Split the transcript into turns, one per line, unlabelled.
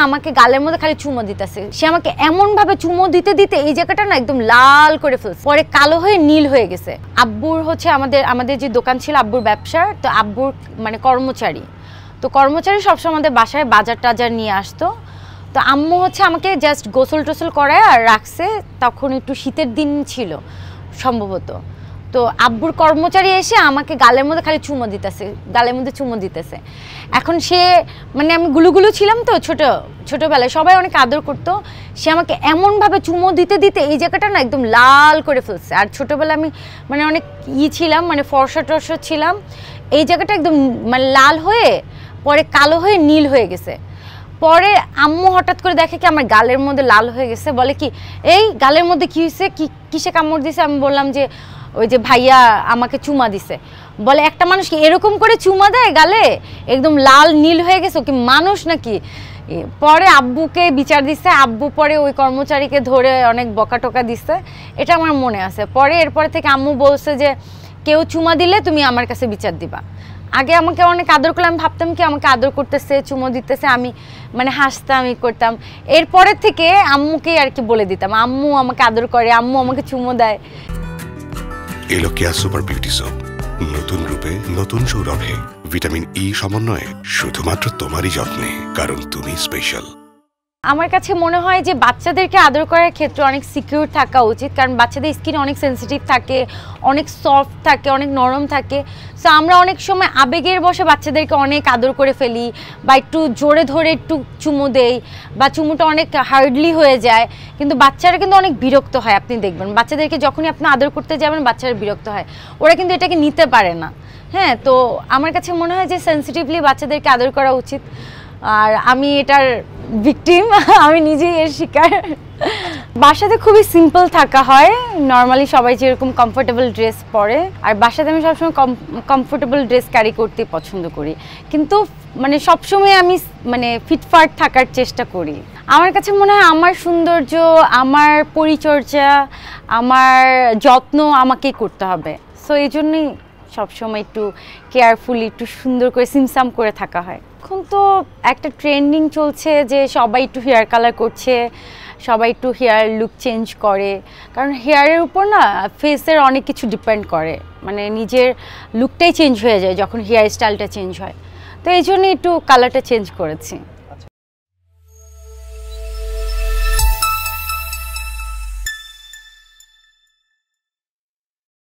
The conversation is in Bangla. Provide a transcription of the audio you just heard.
আমাকে গালের মধ্যে খালি চুমো দিতেছে। সে আমাকে এমন ভাবে চুমো দিতে দিতে এই জায়গাটা না একদম লাল করে ফেলছে, পরে কালো হয়ে নীল হয়ে গেছে। আব্বুর হচ্ছে আমাদের যে দোকান ছিল আব্বুর ব্যবসার, তো আব্বুর মানে কর্মচারী, তো কর্মচারী সবসময় আমাদের বাসায় বাজার টাজার নিয়ে আসতো। তো আম্মু হচ্ছে আমাকে জাস্ট গোসল টোসল করায় আর রাখছে, তখন একটু শীতের দিন ছিল সম্ভবত। তো আব্বুর কর্মচারী এসে আমাকে গালের মধ্যে খালি চুমো দিতেছে, গালের মধ্যে চুমো দিতেছে। এখন সে মানে আমি গুলুগুলু ছিলাম তো ছোটোবেলায়, সবাই অনেক আদর করতো। সে আমাকে এমনভাবে চুমো দিতে দিতে এই জায়গাটা না একদম লাল করে ফেলছে। আর ছোটোবেলায় আমি মানে অনেক ছিলাম, মানে ফর্সা টর্সা ছিলাম, এই জায়গাটা একদম মানে লাল হয়ে পরে কালো হয়ে নীল হয়ে গেছে। পরে আম্মু হঠাৎ করে দেখে কি আমার গালের মধ্যে লাল হয়ে গেছে, বলে কি এই গালের মধ্যে কী হয়েছে, কিসে কামড় দিছে? আমি বললাম যে ওই যে ভাইয়া আমাকে চুমা দিছে। বলে একটা মানুষ কি এরকম করে চুমা দেয় গালে, একদম লাল নীল হয়ে গেছে, কি মানুষ নাকি? পরে আব্বুকে বিচার দিচ্ছে, আব্বু পরে ওই কর্মচারীকে ধরে অনেক বকা টকা দিচ্ছে, এটা আমার মনে আছে। পরে এরপরে থেকে আম্মু বলছে যে কেউ চুমা দিলে তুমি আমার কাছে বিচার দিবা। আগে আমাকে অনেক আদর করলে আমি ভাবতাম কি আমাকে আদর করতেছে, চুমো দিতেছে, আমি মানে হাসতাম, করতাম। এরপরে থেকে আম্মুকে আর কি বলে দিতাম আম্মু আমাকে আদর করে, আম্মু আমাকে চুমো দেয়।
এলো কেয়া সুপার বিউটি সোপ, নতুন রূপে নতুন সৌরভে, ভিটামিন ই সমন্বয়ে, শুধুমাত্র তোমারই যত্নে, কারণ তুমি স্পেশাল।
আমার কাছে মনে হয় যে বাচ্চাদেরকে আদর করার ক্ষেত্রে অনেক সিকিউর থাকা উচিত, কারণ বাচ্চাদের স্কিন অনেক সেন্সিটিভ থাকে, অনেক সফট থাকে, অনেক নরম থাকে। সো আমরা অনেক সময় আবেগের বশে বাচ্চাদেরকে অনেক আদর করে ফেলি, বা একটু জোরে ধরে একটু চুমু দেই, বা চুমুটা অনেক হার্ডলি হয়ে যায়, কিন্তু বাচ্চারা কিন্তু অনেক বিরক্ত হয়। আপনি দেখবেন বাচ্চাদেরকে যখনই আপনি আদর করতে যাবেন বাচ্চারা বিরক্ত হয়, ওরা কিন্তু এটাকে নিতে পারে না। হ্যাঁ, তো আমার কাছে মনে হয় যে সেন্সিটিভলি বাচ্চাদেরকে আদর করা উচিত। আর আমি এটার ভিকটিম, আমি নিজেই এর শিকার। বাসাতে খুবই সিম্পল থাকা হয়, নর্মালি সবাই যেরকম কমফোর্টেবল ড্রেস পরে, আর বাসাতে আমি সবসময় কমফোর্টেবল ড্রেস ক্যারি করতে পছন্দ করি, কিন্তু মানে সবসময় আমি মানে ফিটফাট থাকার চেষ্টা করি। আমার কাছে মনে হয় আমার সৌন্দর্য, আমার পরিচর্যা, আমার যত্ন আমাকেই করতে হবে। সো এই জন্যই সবসময় একটু কেয়ারফুলি, একটু সুন্দর করে সিমসাম করে থাকা হয়। এখন তো একটা ট্রেন্ডিং চলছে যে সবাই একটু হেয়ার কালার করছে, সবাই একটু হেয়ার লুক চেঞ্জ করে, কারণ হেয়ারের উপর না ফেসের অনেক কিছু ডিপেন্ড করে, মানে নিজের লুকটাই চেঞ্জ হয়ে যায় যখন হেয়ার স্টাইলটা চেঞ্জ হয়। তো এই জন্যই একটু কালারটা চেঞ্জ করেছি।